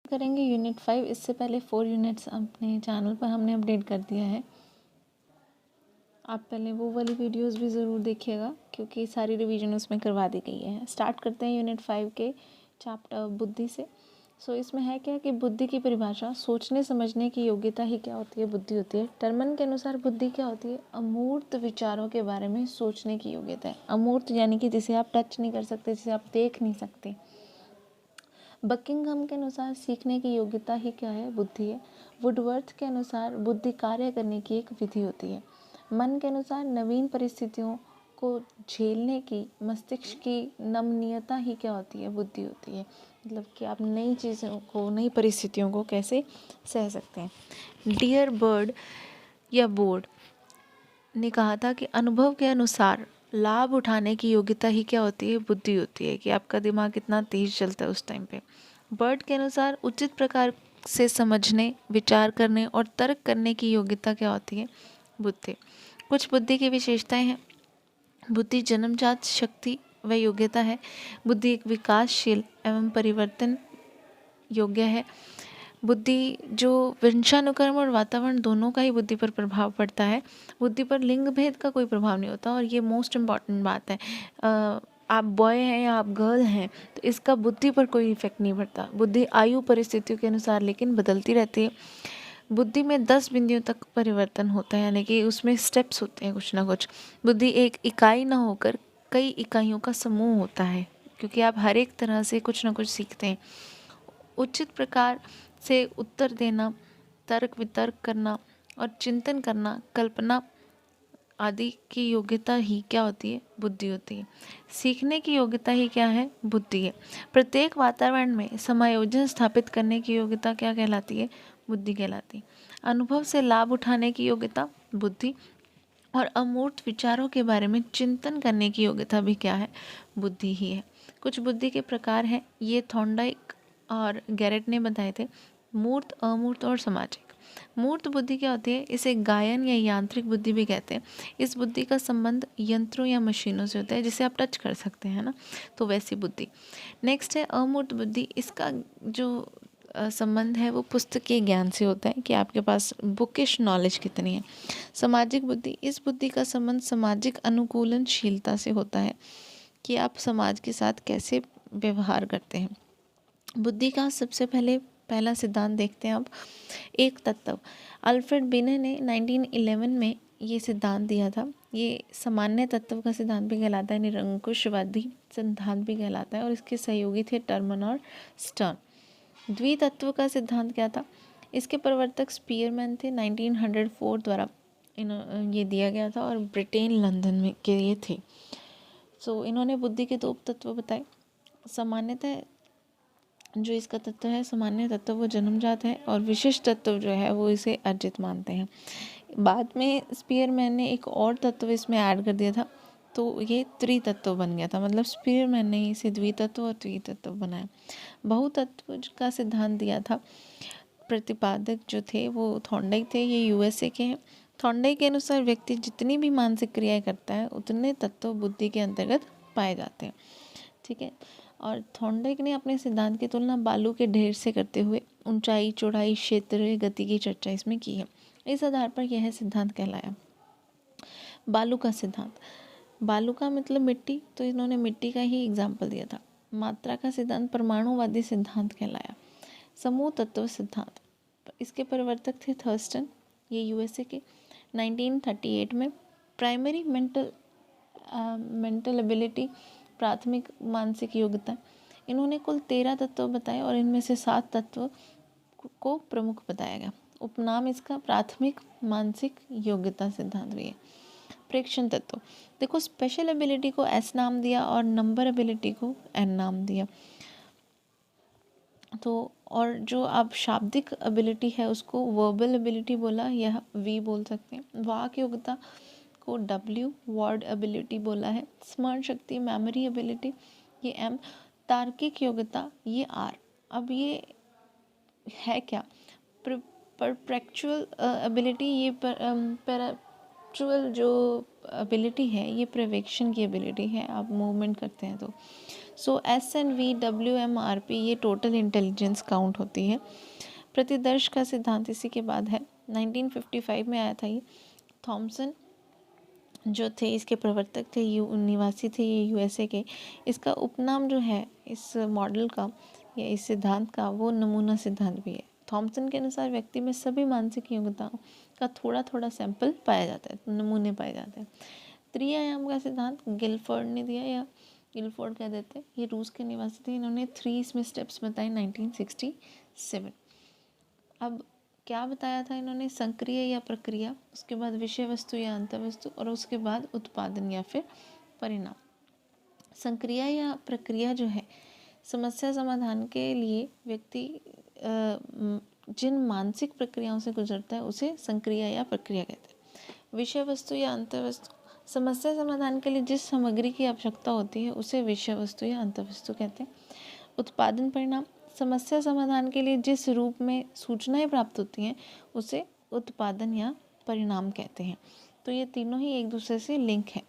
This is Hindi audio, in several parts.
करेंगे यूनिट 5। इससे पहले 4 यूनिट्स अपने चैनल पर हमने अपडेट कर दिया है। आप पहले वो वाली वीडियोस भी ज़रूर देखिएगा क्योंकि सारी रिवीजन उसमें करवा दी गई है। स्टार्ट करते हैं यूनिट 5 के चैप्टर बुद्धि से। इसमें है क्या कि बुद्धि की परिभाषा, सोचने समझने की योग्यता ही क्या होती है, बुद्धि होती है। टर्मन के अनुसार बुद्धि क्या होती है, अमूर्त विचारों के बारे में सोचने की योग्यता है। अमूर्त यानी कि जिसे आप टच नहीं कर सकते, जिसे आप देख नहीं सकते। बकिंघम के अनुसार सीखने की योग्यता ही क्या है, बुद्धि है। वुडवर्थ के अनुसार बुद्धि कार्य करने की एक विधि होती है। मन के अनुसार नवीन परिस्थितियों को झेलने की मस्तिष्क की नमनीयता ही क्या होती है, बुद्धि होती है। मतलब कि आप नई चीज़ों को, नई परिस्थितियों को कैसे सह सकते हैं। डियर बर्ड या बोर्ड ने कहा था कि अनुभव के अनुसार लाभ उठाने की योग्यता ही क्या होती है, बुद्धि होती है। कि आपका दिमाग कितना तेज चलता है उस टाइम पे। बर्ड के अनुसार उचित प्रकार से समझने, विचार करने और तर्क करने की योग्यता क्या होती है, बुद्धि। कुछ बुद्धि की विशेषताएं हैं। बुद्धि जन्मजात शक्ति व योग्यता है। बुद्धि एक विकासशील एवं परिवर्तन योग्य है। बुद्धि जो वंशानुक्रम और वातावरण दोनों का ही बुद्धि पर प्रभाव पड़ता है। बुद्धि पर लिंग भेद का कोई प्रभाव नहीं होता और ये मोस्ट इम्पॉर्टेंट बात है। आप बॉय हैं या आप गर्ल हैं तो इसका बुद्धि पर कोई इफेक्ट नहीं पड़ता। बुद्धि आयु परिस्थितियों के अनुसार लेकिन बदलती रहती है। बुद्धि में 10 बिंदुओं तक परिवर्तन होता है, यानी कि उसमें स्टेप्स होते हैं कुछ ना कुछ। बुद्धि एक इकाई ना होकर कई इकाइयों का समूह होता है, क्योंकि आप हर एक तरह से कुछ ना कुछ सीखते हैं। उचित प्रकार से उत्तर देना, तर्क वितर्क करना और चिंतन करना, कल्पना आदि की योग्यता ही क्या होती है, बुद्धि होती है। सीखने की योग्यता ही क्या है, बुद्धि है। प्रत्येक वातावरण में समायोजन स्थापित करने की योग्यता क्या कहलाती है, बुद्धि कहलाती है। अनुभव से लाभ उठाने की योग्यता बुद्धि, और अमूर्त विचारों के बारे में चिंतन करने की योग्यता भी क्या है, बुद्धि ही है। कुछ बुद्धि के प्रकार हैं, ये थॉर्नडाइक और गैरेट ने बताए थे। मूर्त, अमूर्त और सामाजिक। मूर्त बुद्धि क्या होती है, इसे गायन या यांत्रिक बुद्धि भी कहते हैं। इस बुद्धि का संबंध यंत्रों या मशीनों से होता है, जिसे आप टच कर सकते हैं ना, तो वैसी बुद्धि। नेक्स्ट है अमूर्त बुद्धि। इसका जो संबंध है वो पुस्तकीय ज्ञान से होता है कि आपके पास बुकिश नॉलेज कितनी है। सामाजिक बुद्धि, इस बुद्धि का संबंध सामाजिक अनुकूलनशीलता से होता है कि आप समाज के साथ कैसे व्यवहार करते हैं। बुद्धि का सबसे पहला सिद्धांत देखते हैं अब, एक तत्व। अल्फ्रेड बिने ने 1911 में ये सिद्धांत दिया था। ये सामान्य तत्व का सिद्धांत भी कहलाता है, निरंकुशवादी सिद्धांत भी कहलाता है, और इसके सहयोगी थे टर्मन और स्टर्न। द्वितत्व का सिद्धांत क्या था, इसके प्रवर्तक स्पीयरमैन थे। 1904 द्वारा ये दिया गया था और ब्रिटेन लंदन में के ये थे। इन्होंने बुद्धि के 2 तत्व बताए। सामान्यतः जो इसका तत्व है, सामान्य तत्व वो जन्मजात है, और विशिष्ट तत्व जो है वो इसे अर्जित मानते हैं। बाद में स्पीयरमैन ने एक और तत्व इसमें ऐड कर दिया था, तो ये त्रितत्व बन गया था। मतलब स्पीयरमैन ने इसे द्वितत्व और त्रितत्व बनाया। बहुतत्व का सिद्धांत दिया था। प्रतिपादक जो थे वो थॉर्नडाइक थे, ये यूएसए के हैं। थॉर्नडाइक के अनुसार व्यक्ति जितनी भी मानसिक क्रियाएं करता है उतने तत्व बुद्धि के अंतर्गत पाए जाते हैं। ठीक है। और थॉर्नडाइक ने अपने सिद्धांत की तुलना बालू के ढेर से करते हुए ऊंचाई, चौड़ाई, क्षेत्र, गति की चर्चा इसमें की है। इस आधार पर यह सिद्धांत कहलाया। बालू का सिद्धांत, बालू का मतलब मिट्टी, तो इन्होंने मिट्टी का ही एग्जाम्पल दिया था। मात्रा का सिद्धांत परमाणुवादी सिद्धांत कहलाया। समूह तत्व सिद्धांत, इसके प्रवर्तक थे थर्स्टन, ये यूएसए के। 1938 में प्राइमरी मेंटल एबिलिटी, प्राथमिक मानसिक योग्यता, इन्होंने कुल 13 तत्व बताए और इनमें से 7 तत्व को प्रमुख बताया गया। उपनाम इसका प्राथमिक मानसिक योग्यता सिद्धांत भी है। प्रेक्षण तत्व, देखो स्पेशल एबिलिटी को एस नाम दिया और नंबर एबिलिटी को एन नाम दिया। तो और जो आप शाब्दिक एबिलिटी है उसको वर्बल एबिलिटी बोला या वी बोल सकते हैं। वाक योग्यता को डब्ल्यू, वर्ड एबिलिटी बोला है। स्मरण शक्ति, मेमोरी एबिलिटी, ये एम। तार्किक योग्यता ये आर। अब ये है क्या, परप्रेक्चुअल एबिलिटी, ये पोस्चुरल जो एबिलिटी है ये प्रिवेक्शन की एबिलिटी है, आप मूवमेंट करते हैं तो। सो SNV WMRP ये टोटल इंटेलिजेंस काउंट होती है। प्रतिदर्श का सिद्धांत इसी के बाद है, 1955 में आया था ये। थॉमसन जो थे इसके प्रवर्तक थे, निवासी थे ये USA के। इसका उपनाम जो है इस मॉडल का या इस सिद्धांत का, वो नमूना सिद्धांत भी है। थॉमसन के अनुसार व्यक्ति में सभी मानसिक योग्यताओं का थोड़ा थोड़ा सैंपल पाया जाता है, नमूने पाए जाते हैं। त्रिआयाम का सिद्धांत गिलफोर्ड ने दिया, या गिलफोर्ड कह देते हैं। ये रूस के निवासी थे, इन्होंने 3 इसमें स्टेप्स बताए 1967। अब क्या बताया था इन्होंने, संक्रिय या प्रक्रिया, उसके बाद विषय वस्तु या अंतःवस्तु, और उसके बाद उत्पादन या फिर परिणाम। संक्रिया या प्रक्रिया जो है, समस्या समाधान के लिए व्यक्ति जिन मानसिक प्रक्रियाओं से गुजरता है उसे संक्रिया या प्रक्रिया कहते हैं। विषय वस्तु या अंतःवस्तु, समस्या समाधान के लिए जिस सामग्री की आवश्यकता होती है उसे विषय वस्तु या अंतःवस्तु कहते हैं। उत्पादन परिणाम, समस्या समाधान के लिए जिस रूप में सूचनाएं प्राप्त होती हैं उसे उत्पादन या परिणाम कहते हैं। तो ये तीनों ही एक दूसरे से लिंक है।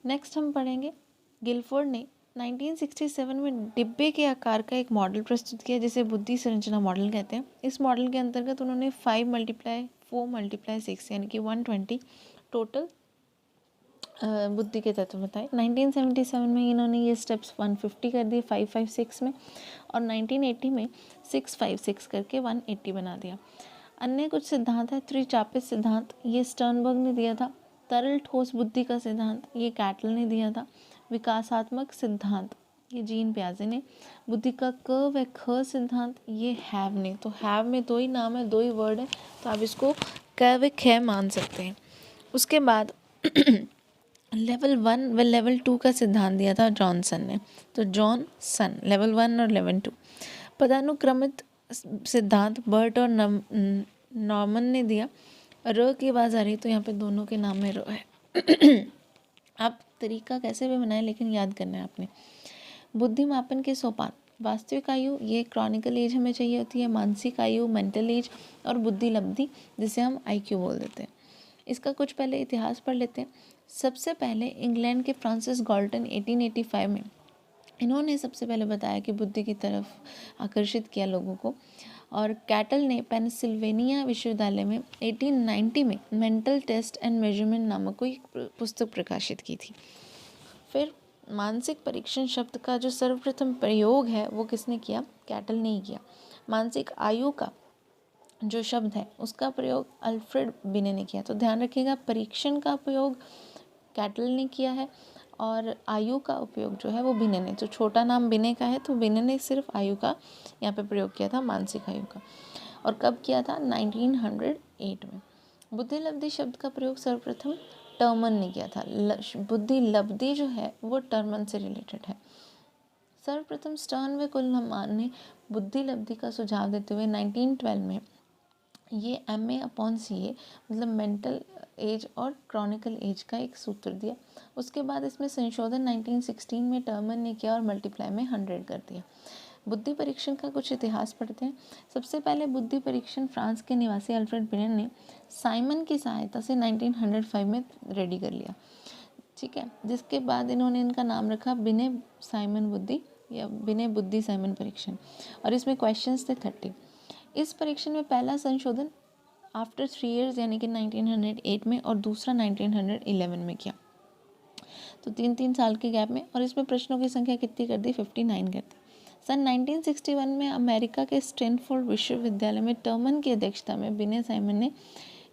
नेक्स्ट हम पढ़ेंगे, गिलफोर्ड ने 1967 में डिब्बे के आकार का एक मॉडल प्रस्तुत किया जिसे बुद्धि संरचना मॉडल कहते हैं। इस मॉडल के अंतर्गत उन्होंने 5 × 4 × 6 यानी कि 120 टोटल बुद्धि के तत्व बताए। 1977 में इन्होंने ये स्टेप्स 150 कर दिए 556 में, और 1980 में 656 करके 180 बना दिया। अन्य कुछ सिद्धांत है, त्रिचापित सिद्धांत, ये स्टर्नबर्ग ने दिया था। तरल ठोस बुद्धि का सिद्धांत, ये कैटल ने दिया था। विकासात्मक सिद्धांत, ये जीन पियाजे ने। बुद्धि का क व ख सिद्धांत, ये हैव ने। तो हैव में दो ही नाम है, दो ही वर्ड है, तो आप इसको क व ख मान सकते हैं। उसके बाद लेवल 1 व लेवल 2 का सिद्धांत दिया था जॉनसन ने। तो जॉनसन लेवल 1 और लेवल 2। पदानुक्रमित सिद्धांत बर्ट और नॉर्मन ने दिया। र की आवाज़ आ रही तो यहाँ पे दोनों के नाम में र है। आप तरीका कैसे भी बनाएं लेकिन याद करना है आपने। बुद्धि मापन के सोपान, वास्तविक आयु, ये क्रॉनिकल एज हमें चाहिए होती है। मानसिक आयु मेंटल एज, और बुद्धि लब्धि जिसे हम IQ बोल देते हैं। इसका कुछ पहले इतिहास पढ़ लेते हैं। सबसे पहले इंग्लैंड के फ्रांसिस गाल्टन 1885 में इन्होंने सबसे पहले बताया कि बुद्धि की तरफ आकर्षित किया लोगों को। और कैटल ने पेंसिल्वेनिया विश्वविद्यालय में 1890 में मेंटल टेस्ट एंड मेजरमेंट नामक कोई पुस्तक प्रकाशित की थी। फिर मानसिक परीक्षण शब्द का जो सर्वप्रथम प्रयोग है वो किसने किया, कैटल ने ही किया। मानसिक आयु का जो शब्द है उसका प्रयोग अल्फ्रेड बिने ने किया। तो ध्यान रखिएगा, परीक्षण का प्रयोग कैटल ने किया है और आयु का उपयोग जो है वो बिने ने। तो छोटा नाम बिने का है, तो बिने ने सिर्फ आयु का यहाँ पे प्रयोग किया था, मानसिक आयु का। और कब किया था, 1908 में। बुद्धि लब्धि शब्द का प्रयोग सर्वप्रथम टर्मन ने किया था। बुद्धि लब्धि जो है वो टर्मन से रिलेटेड है। सर्वप्रथम स्टर्न व कुलमान ने बुद्धि लब्धि का सुझाव देते हुए 1912 में ये MA/CA मतलब मेंटल एज और क्रॉनिकल एज का एक सूत्र दिया। उसके बाद इसमें संशोधन 1916 में टर्मन ने किया और मल्टीप्लाई में 100 कर दिया। बुद्धि परीक्षण का कुछ इतिहास पढ़ते हैं। सबसे पहले बुद्धि परीक्षण फ्रांस के निवासी अल्फ्रेड बिने ने साइमन की सहायता से 1905 में रेडी कर लिया, ठीक है। जिसके बाद इन्होंने इनका नाम रखा बिने साइमन बुद्धि या बिने बुद्धि साइमन परीक्षण, और इसमें क्वेश्चंस थे 30। इस परीक्षण में पहला संशोधन आफ्टर 3 ईयर्स यानी कि 1908 में और दूसरा 1911 में किया। तो 3 साल के गैप में, और इसमें प्रश्नों की संख्या कितनी कर दी, 59 कर दी। सन 1961 में अमेरिका के स्टैनफोर्ड विश्वविद्यालय में टर्मन की अध्यक्षता में बिने साइमन ने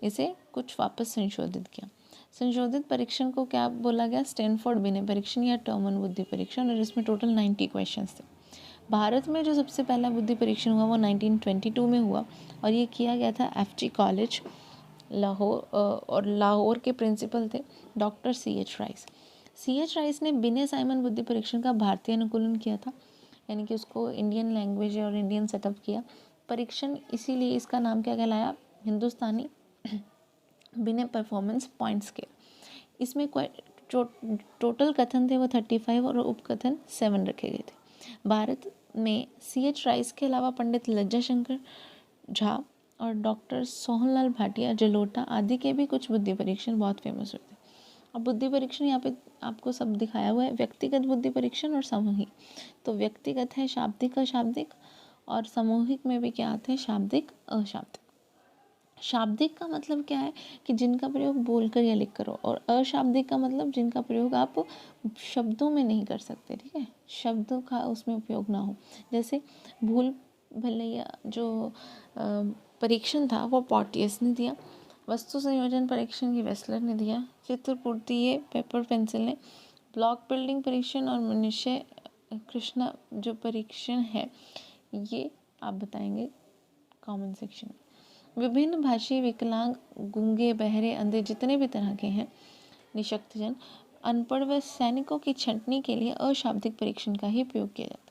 इसे कुछ वापस संशोधित किया। संशोधित परीक्षण को क्या बोला गया, स्टैनफोर्ड बिने परीक्षण या टर्मन बुद्धि परीक्षण, और इसमें टोटल 90 क्वेश्चन थे। भारत में जो सबसे पहला बुद्धि परीक्षण हुआ वो 1922 में हुआ, और ये किया गया था FG कॉलेज लाहौर, और लाहौर के प्रिंसिपल थे doctor CH rice. CH rice ने बिने साइमन बुद्धि परीक्षण का भारतीय अनुकूलन किया था, यानी कि उसको इंडियन लैंग्वेज और इंडियन सेटअप किया। परीक्षण इसीलिए इसका नाम क्या कहलाया, हिंदुस्तानी बिने परफॉर्मेंस पॉइंट स्केल। इसमें टोटल कथन थे वो 35 और उपकथन 7 रखे गए थे। भारत में CH राइस के अलावा पंडित लज्जा शंकर झा और डॉक्टर सोहनलाल भाटिया, जलोटा आदि के भी कुछ बुद्धि परीक्षण बहुत फेमस हुए थे। अब बुद्धि परीक्षण यहाँ पे आपको सब दिखाया हुआ है, व्यक्तिगत बुद्धि परीक्षण और सामूहिक। तो व्यक्तिगत है शाब्दिक अशाब्दिक, और सामूहिक में भी क्या आते हैं, शाब्दिक अशाब्दिक। शाब्दिक का मतलब क्या है कि जिनका प्रयोग बोलकर या लिख कर हो, और अशाब्दिक का मतलब जिनका प्रयोग आप शब्दों में नहीं कर सकते, ठीक है, शब्दों का उसमें उपयोग ना हो। जैसे भूल भुलैया जो परीक्षण था वो पॉटियस ने दिया, वस्तु संयोजन परीक्षण की वेस्लर ने दिया, चित्रपूर्ति ये पेपर पेंसिल ने, ब्लॉक बिल्डिंग परीक्षण और मनुष्य कृष्णा जो परीक्षण है ये आप बताएंगे कॉमन सेक्शन में। विभिन्न भाषी विकलांग, गूंगे, बहरे, अंधे जितने भी तरह के हैं, निशक्तजन, अनपढ़ व सैनिकों की छंटनी के लिए अशाब्दिक परीक्षण का ही उपयोग किया जाता है।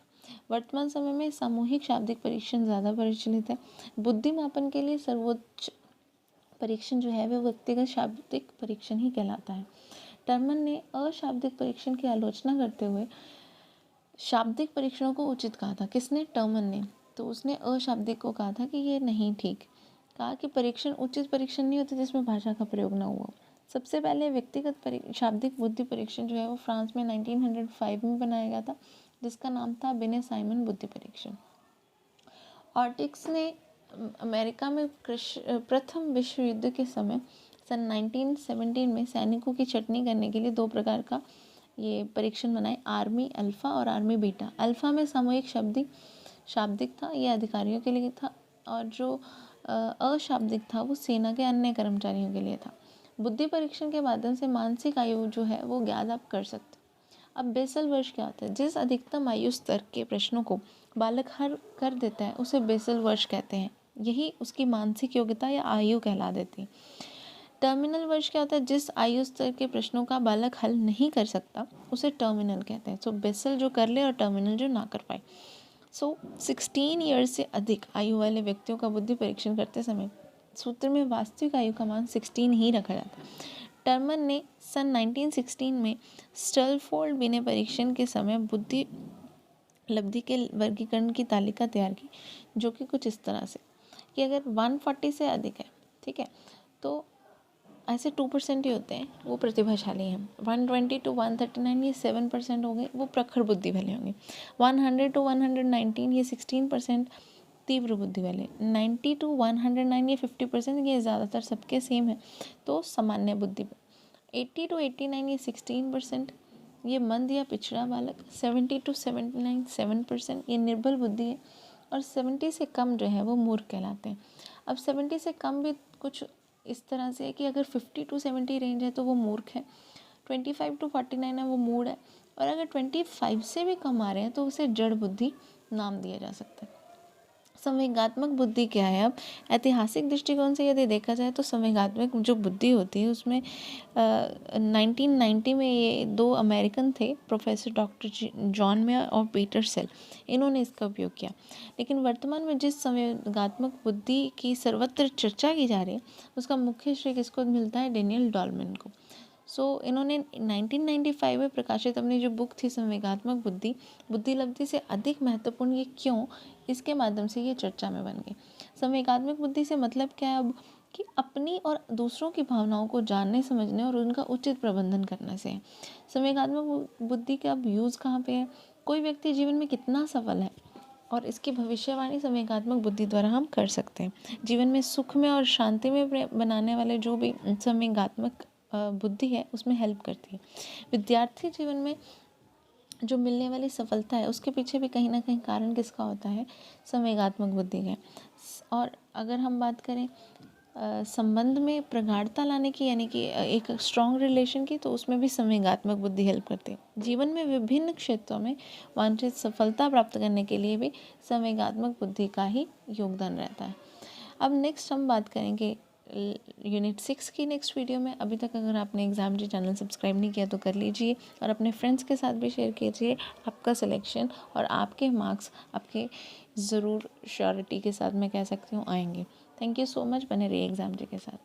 वर्तमान समय में सामूहिक शाब्दिक परीक्षण ज़्यादा प्रचलित है। बुद्धि मापन के लिए सर्वोच्च परीक्षण जो है वह व्यक्तिगत शाब्दिक परीक्षण ही कहलाता है। टर्मन ने अशाब्दिक परीक्षण की आलोचना करते हुए शाब्दिक परीक्षणों को उचित कहा था। किसने? टर्मन ने। तो उसने अशाब्दिक को कहा था कि ये नहीं ठीक, कहा कि परीक्षण उचित परीक्षण नहीं होते जिसमें भाषा का प्रयोग ना हुआ। सबसे पहले व्यक्तिगत शाब्दिक बुद्धि परीक्षण जो है वो फ्रांस में 1905 में बनाया गया था, जिसका नाम था बिने साइमन बुद्धि परीक्षण। ऑर्टिक्स ने अमेरिका में प्रथम विश्व युद्ध के समय सन 1917 में सैनिकों की छंटनी करने के लिए 2 प्रकार का ये परीक्षण बनाए, आर्मी अल्फ़ा और आर्मी बीटा। अल्फ़ा में सामूहिक शाब्दिक था, यह अधिकारियों के लिए था, और जो अशाब्दिक था वो सेना के अन्य कर्मचारियों के लिए था। बुद्धि परीक्षण के माध्यम से मानसिक आयु जो है वो ज्ञात आप कर सकते। अब बेसल वर्ष क्या होता है? जिस अधिकतम आयु स्तर के प्रश्नों को बालक हल कर देता है उसे बेसल वर्ष कहते हैं, यही उसकी मानसिक योग्यता या आयु कहला देती है। टर्मिनल वर्ष क्या होता है? जिस आयु स्तर के प्रश्नों का बालक हल नहीं कर सकता उसे टर्मिनल कहते हैं। सो बेसल जो कर ले और टर्मिनल जो ना कर पाए। 16 ईयर्स से अधिक आयु वाले व्यक्तियों का बुद्धि परीक्षण करते समय सूत्र में वास्तविक आयु का मान 16 ही रखा जाता है। टर्मन ने सन 1916 में स्टलफोर्ड बिने परीक्षण के समय बुद्धि लब्धि के वर्गीकरण की तालिका तैयार की, जो कि कुछ इस तरह से कि अगर 140 से अधिक है, ठीक है, तो ऐसे 2% ही होते हैं वो प्रतिभाशाली हैं। 120 to 139 ये 7% हो गए, वो प्रखर बुद्धि वाले होंगे। 100 to 119 ये 16% तीव्र बुद्धि वाले। 90 to 109 ये 50%, ये ज़्यादातर सबके सेम है, तो सामान्य बुद्धि। 80 to 89 ये 16%, ये मंद या पिछड़ा बालक। 70 to 79 7%, ये निर्बल बुद्धि है, और 70 से कम जो है वो मूर्ख कहलाते हैं। अब 70 से कम भी कुछ इस तरह से है कि अगर 50 to 70 रेंज है तो वो मूर्ख है, 25 to 49 है वो मूढ़ है, और अगर 25 से भी कम आ रहे हैं तो उसे जड़ बुद्धि नाम दिया जा सकता है। संवेगात्मक बुद्धि क्या है? अब ऐतिहासिक दृष्टिकोण से यदि देखा जाए तो संवेगात्मक जो बुद्धि होती है उसमें 1990 में ये 2 अमेरिकन थे, प्रोफेसर डॉक्टर जॉन मेयर और पीटर सेल, इन्होंने इसका उपयोग किया। लेकिन वर्तमान में जिस संवेगात्मक बुद्धि की सर्वत्र चर्चा की जा रही है उसका मुख्य श्रेय किसको मिलता है? डेनियल डॉल्मन को। इन्होंने 1995 में प्रकाशित अपनी जो बुक थी संवेगात्मक बुद्धि लब्धि से अधिक महत्वपूर्ण ये क्यों, इसके माध्यम से ये चर्चा में बन गई। संवेगात्मक बुद्धि से मतलब क्या है अब? कि अपनी और दूसरों की भावनाओं को जानने, समझने और उनका उचित प्रबंधन करने से है। संवेगात्मक बुद्धि का अब यूज़ कहाँ पे है? कोई व्यक्ति जीवन में कितना सफल है और इसकी भविष्यवाणी संवेगात्मक बुद्धि द्वारा हम कर सकते हैं। जीवन में सुख में और शांति में बनाने वाले जो भी संवेगात्मक बुद्धि है उसमें हेल्प करती है। विद्यार्थी जीवन में जो मिलने वाली सफलता है उसके पीछे भी कहीं ना कहीं कारण किसका होता है? संवेगात्मक बुद्धि का। और अगर हम बात करें संबंध में प्रगाढ़ता लाने की, यानी कि एक स्ट्रॉन्ग रिलेशन की, तो उसमें भी संवेगात्मक बुद्धि हेल्प करती है। जीवन में विभिन्न क्षेत्रों में वांछित सफलता प्राप्त करने के लिए भी संवेगात्मक बुद्धि का ही योगदान रहता है। अब नेक्स्ट हम बात करेंगे यूनिट 6 की नेक्स्ट वीडियो में। अभी तक अगर आपने एग्जाम चैनल सब्सक्राइब नहीं किया तो कर लीजिए, और अपने फ्रेंड्स के साथ भी शेयर कीजिए। आपका सिलेक्शन और आपके मार्क्स आपके ज़रूर श्योरिटी के साथ मैं कह सकती हूँ आएंगे। Thank you so much. बने रहिए एग्जाम के साथ।